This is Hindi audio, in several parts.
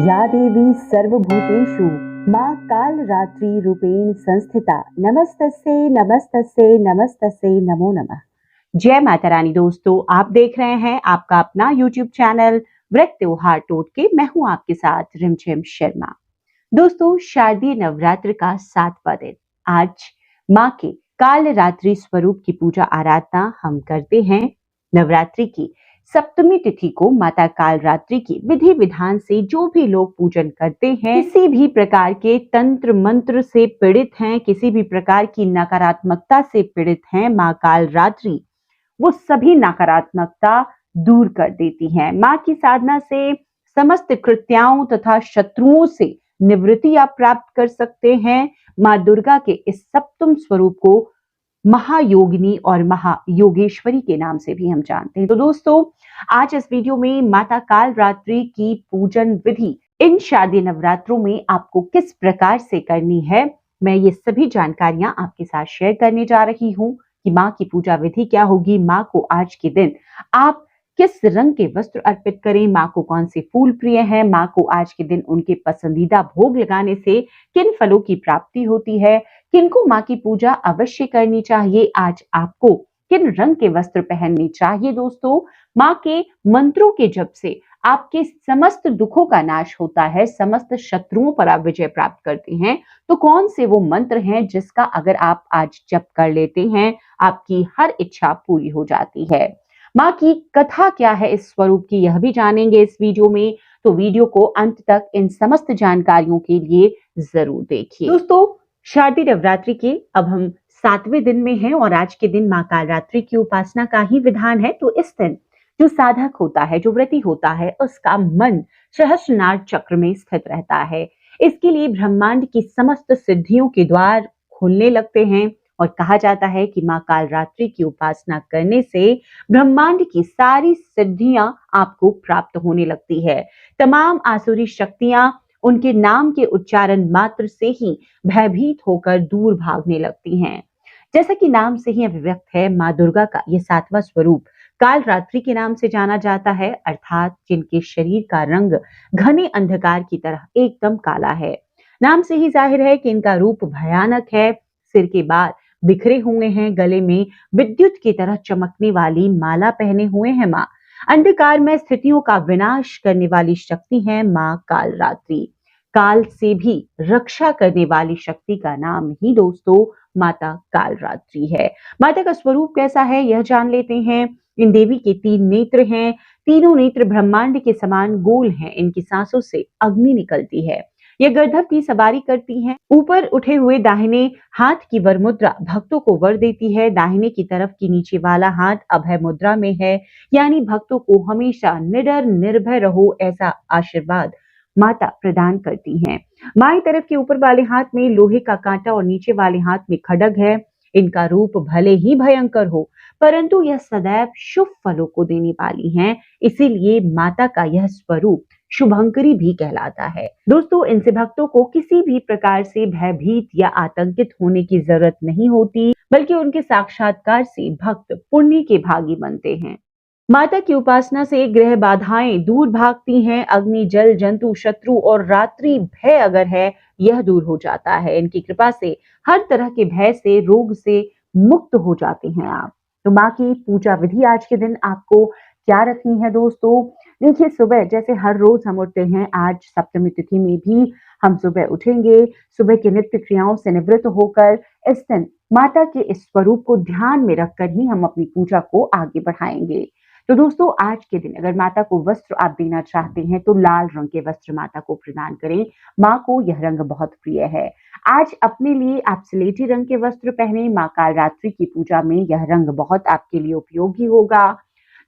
या देवी सर्वभूतेषु मां कालरात्रि रूपेण संस्थिता नमस्तस्यै नमस्तस्यै नमस्तस्यै नमो नमः। जय माता रानी। दोस्तों, आप देख रहे हैं आपका अपना YouTube चैनल व्रत त्योहार टोटके। मैं हूं आपके साथ रिमझिम शर्मा। दोस्तों, शारदीय नवरात्र का 7वां दिन आज मां के कालरात्रि स्वरूप की पूजा आराधना हम करते हैं। नवरात्रि की सप्तमी तिथि को माता कालरात्रि की विधि विधान से जो भी लोग पूजन करते हैं, किसी भी प्रकार के तंत्र मंत्र से पीड़ित हैं, किसी भी प्रकार की नकारात्मकता से पीड़ित हैं, मां कालरात्रि वो सभी नकारात्मकता दूर कर देती हैं। मां की साधना से समस्त कृत्याओं तथा शत्रुओं से निवृत्ति आप प्राप्त कर सकते हैं। मां दुर्गा के इस सप्तम स्वरूप को महायोगिनी और महायोगेश्वरी के नाम से भी हम जानते हैं। तो दोस्तों, आज इस वीडियो में माता कालरात्रि की पूजन विधि इन शारदीय नवरात्रों में आपको किस प्रकार से करनी है, मैं ये सभी जानकारियां आपके साथ शेयर करने जा रही हूं कि मां की पूजा विधि क्या होगी, मां को आज के दिन आप किस रंग के वस्त्र अर्पित करें, मां को कौन से फूल प्रिय हैं, मां को आज के दिन उनके पसंदीदा भोग लगाने से किन फलों की प्राप्ति होती है, किनको मां की पूजा अवश्य करनी चाहिए, आज आपको किन रंग के वस्त्र पहनने चाहिए। दोस्तों, मां के मंत्रों के जप से आपके समस्त दुखों का नाश होता है, समस्त शत्रुओं पर आप विजय प्राप्त करते हैं। तो कौन से वो मंत्र हैं जिसका अगर आप आज जप कर लेते हैं, आपकी हर इच्छा पूरी हो जाती है। मां की कथा क्या है इस स्वरूप की, यह भी जानेंगे इस वीडियो में। तो वीडियो को अंत तक इन समस्त जानकारियों के लिए जरूर देखिए। दोस्तों, शारदीय नवरात्रि के अब हम 7वें दिन में हैं और आज के दिन मां कालरात्रि की उपासना का ही विधान है। तो इस दिन जो साधक होता है, जो व्रती होता है, उसका मन सहस्त्रनार चक्र में स्थित रहता है। इसके लिए ब्रह्मांड की समस्त सिद्धियों के द्वार खुलने लगते हैं और कहा जाता है कि मां कालरात्रि की उपासना करने से ब्रह्मांड की सारी सिद्धियां आपको प्राप्त होने लगती है। तमाम आसुरी शक्तियां उनके नाम के उच्चारण मात्र से ही भयभीत होकर दूर भागने लगती हैं। जैसा कि नाम से ही अभिव्यक्त है, मां दुर्गा का यह 7वां स्वरूप कालरात्रि के नाम से जाना जाता है, अर्थात जिनके शरीर का रंग घने अंधकार की तरह एकदम काला है। नाम से ही जाहिर है कि इनका रूप भयानक है। सिर के बाल बिखरे हुए हैं, गले में विद्युत की तरह चमकने वाली माला पहने हुए हैं मां। अंधकार में स्थितियों का विनाश करने वाली शक्ति है मां कालरात्रि। काल से भी रक्षा करने वाली शक्ति का नाम ही दोस्तों माता कालरात्रि है। माता का स्वरूप कैसा है यह जान लेते हैं। इन देवी के 3 नेत्र हैं। तीनों नेत्र ब्रह्मांड के समान गोल हैं। इनकी सांसों से अग्नि निकलती है। ये गंधर्व की सवारी करती हैं। ऊपर उठे हुए दाहिने हाथ की वर मुद्रा भक्तों को वर देती है। दाहिने की तरफ की नीचे वाला हाथ अभय मुद्रा में है, यानी भक्तों को हमेशा निडर निर्भय रहो ऐसा आशीर्वाद माता प्रदान करती हैं। बाईं तरफ के ऊपर वाले हाथ में लोहे का कांटा और नीचे वाले हाथ में खड्ग है। इनका रूप भले ही भयंकर हो, परंतु यह सदैव शुभ फलों को देने वाली हैं। इसीलिए माता का यह स्वरूप शुभंकरी भी कहलाता है। दोस्तों, इनसे भक्तों को किसी भी प्रकार से भयभीत या आतंकित होने की जरूरत नहीं होती, बल्कि उनके साक्षात्कार से भक्त पुण्य के भागी बनते हैं। माता की उपासना से ग्रह बाधाएं दूर भागती हैं। अग्नि, जल, जंतु, शत्रु और रात्रि भय अगर है, यह दूर हो जाता है। इनकी कृपा से हर तरह के भय से, रोग से मुक्त हो जाते हैं आप। तो माँ की पूजा विधि आज के दिन आपको क्या रखनी है दोस्तों? देखिए, सुबह जैसे हर रोज हम उठते हैं, आज सप्तमी तिथि में भी हम सुबह उठेंगे। सुबह के नित्य क्रियाओं से निवृत्त होकर इस दिन माता के इस स्वरूप को ध्यान में रखकर ही हम अपनी पूजा को आगे बढ़ाएंगे। तो दोस्तों, आज के दिन अगर माता को वस्त्र आप देना चाहते हैं तो लाल रंग के वस्त्र माता को प्रदान करें। माँ को यह रंग बहुत प्रिय है। आज अपने लिए आप स्लेटी रंग के वस्त्र पहने। माँ कालरात्रि की पूजा में यह रंग बहुत आपके लिए उपयोगी होगा।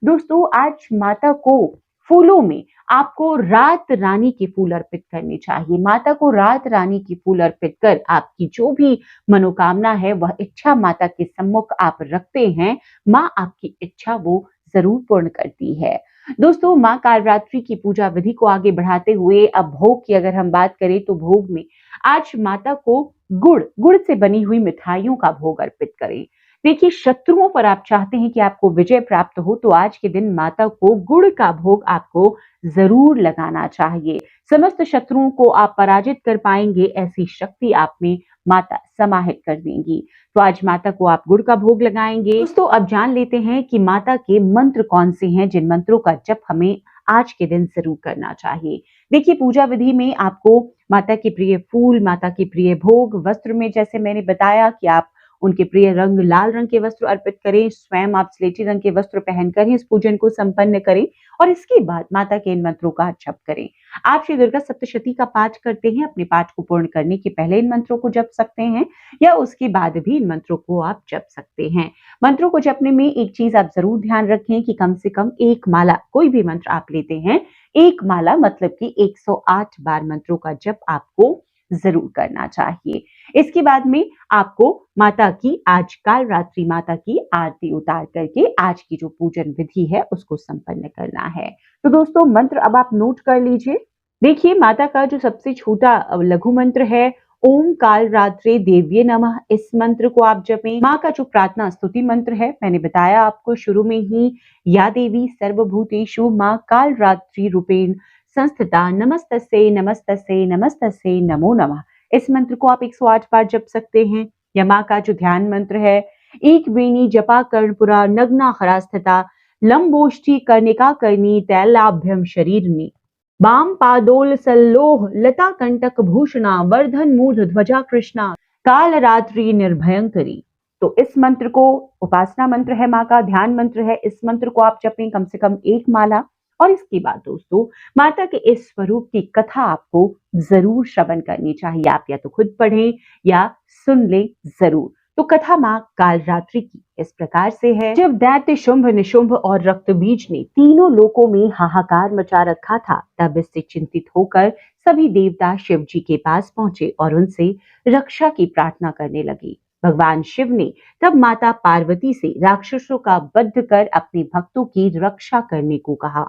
दोस्तों, आज माता को फूलों में आपको रात रानी के फूल अर्पित करने चाहिए। माता को रात रानी के फूल अर्पित कर आपकी जो भी मनोकामना है, वह इच्छा माता के सम्मुख आप रखते हैं, माँ आपकी इच्छा वो जरूर पूर्ण करती है। दोस्तों, माँ कालरात्रि की पूजा विधि को आगे बढ़ाते हुए अब भोग की अगर हम बात करें तो भोग में आज माता को गुड़ से बनी हुई मिठाइयों का भोग अर्पित करें। देखिए, शत्रुओं पर आप चाहते हैं कि आपको विजय प्राप्त हो तो आज के दिन माता को गुड़ का भोग आपको जरूर लगाना चाहिए। समस्त शत्रुओं को आप पराजित कर पाएंगे, ऐसी शक्ति आप में माता समाहित कर देंगी। तो आज माता को आप गुड़ का भोग लगाएंगे। दोस्तों, अब जान लेते हैं कि माता के मंत्र कौन से हैं, जिन मंत्रों का जप हमें आज के दिन जरूर करना चाहिए। देखिए, पूजा विधि में आपको माता के प्रिय फूल, माता के प्रिय भोग, वस्त्र में जैसे मैंने बताया कि आप उनके प्रिय रंग लाल रंग के वस्त्र अर्पित करें, स्वयं आप स्लेटी रंग के वस्त्र पहनकर ही इस पूजन को संपन्न करें और इसके बाद माता के इन मंत्रों का जप करें। आप श्री दुर्गा सप्तशती का पाठ करते हैं, अपने पाठ को पूर्ण करने के पहले इन मंत्रों को जप सकते हैं या उसके बाद भी इन मंत्रों को आप जप सकते हैं। मंत्रों को जपने में एक चीज आप जरूर ध्यान रखें कि कम से कम एक माला, कोई भी मंत्र आप लेते हैं, एक माला मतलब कि 108 बार मंत्रों का जप आपको जरूर करना चाहिए। इसके बाद में आपको माता की आज काल रात्रि माता की आरती उतार करके आज की जो पूजन विधि है उसको संपन्न करना है। तो दोस्तों, मंत्र अब आप नोट कर लीजिए। देखिए, माता का जो सबसे छोटा लघु मंत्र है, ओम काल रात्रि देव्ये नमः, इस मंत्र को आप जपें। माँ का जो प्रार्थना स्तुति मंत्र है, मैंने बताया आपको शुरू में ही, या देवी सर्वभूतेषु माँ काल रात्रि रूपेण संस्थिता नमस्तस्यै नमस्तस्यै नमस्तस्यै नमो नमः, इस मंत्र को आप 108 बार जप सकते हैं। या माँ का जो ध्यान मंत्र है, एक वेणी जपा कर्णपुरा नग्ना खरास्थिता लंबोष्ठी कर्णिका कर्णी तैलाभ्यम शरीरनी वाम पादोल सल्लोह लता कंटक भूषणा वर्धन मूर्ध ध्वजा कृष्णा काल रात्रि निर्भयंकरी। तो इस मंत्र को उपासना मंत्र है, माँ का ध्यान मंत्र है, इस मंत्र को आप जपें कम से कम एक माला। और इसके बाद दोस्तों, माता के इस स्वरूप की कथा आपको जरूर श्रवण करनी चाहिए। आप या तो खुद पढ़ें या सुन ले जरूर। तो कथा माँ काल रात्रि की इस प्रकार से है। जब दैत्य शुंभ निशुंभ और रक्तबीज ने तीनों लोकों में हाहाकार मचा रखा था, तब इससे चिंतित होकर सभी देवता शिव जी के पास पहुंचे और उनसे रक्षा की प्रार्थना करने लगे। भगवान शिव ने तब माता पार्वती से राक्षसों का वध कर अपने भक्तों की रक्षा करने को कहा।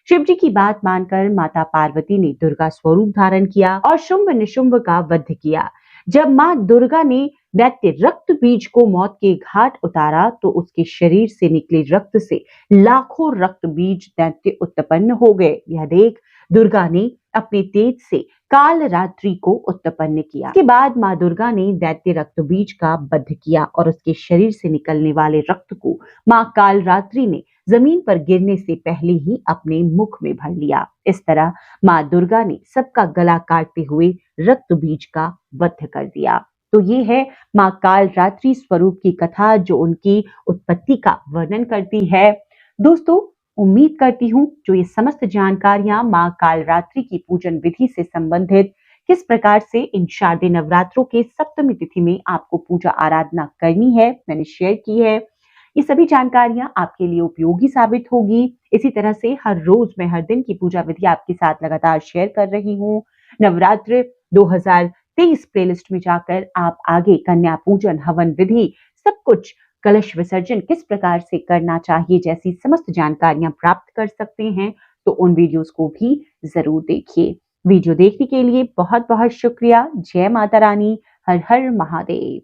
शिव जी की बात मानकर माता पार्वती ने दुर्गा स्वरूप धारण किया और शुंभ निशुंभ का वध किया। जब मां दुर्गा ने दैत्य रक्त बीज को मौत के घाट उतारा तो उसके शरीर से निकले रक्त से लाखों रक्त बीज दैत्य उत्पन्न हो गए। यह देख दुर्गा ने अपने तेज से काल रात्रि को उत्पन्न किया। इसके बाद मां दुर्गा ने दैत्य रक्त बीज का वध किया और उसके शरीर से निकलने वाले रक्त को मां काल रात्रि ने जमीन पर गिरने से पहले ही अपने मुख में भर लिया। इस तरह मां दुर्गा ने सबका गला काटते हुए रक्त बीज का वध कर दिया। तो ये है मां काल रात्रि स्वरूप की कथा, जो उनकी उत्पत्ति का वर्णन करती है। दोस्तों, उम्मीद करती हूँ जो ये समस्त जानकारियां मां काल रात्रि की पूजन विधि से संबंधित, किस प्रकार से इन शारदीय नवरात्रों के सप्तमी तिथि में आपको पूजा आराधना करनी है, मैंने शेयर की है। ये सभी जानकारियां आपके लिए उपयोगी साबित होगी। इसी तरह से हर रोज मैं हर दिन की पूजा विधि आपके साथ लगातार शेयर कर रही हूँ। नवरात्र 2023 प्लेलिस्ट में जाकर आप आगे कन्या पूजन, हवन विधि, सब कुछ, कलश विसर्जन किस प्रकार से करना चाहिए जैसी समस्त जानकारियां प्राप्त कर सकते हैं। तो उन वीडियोस को भी जरूर देखिए। वीडियो देखने के लिए बहुत बहुत शुक्रिया। जय माता रानी, हर हर महादेव।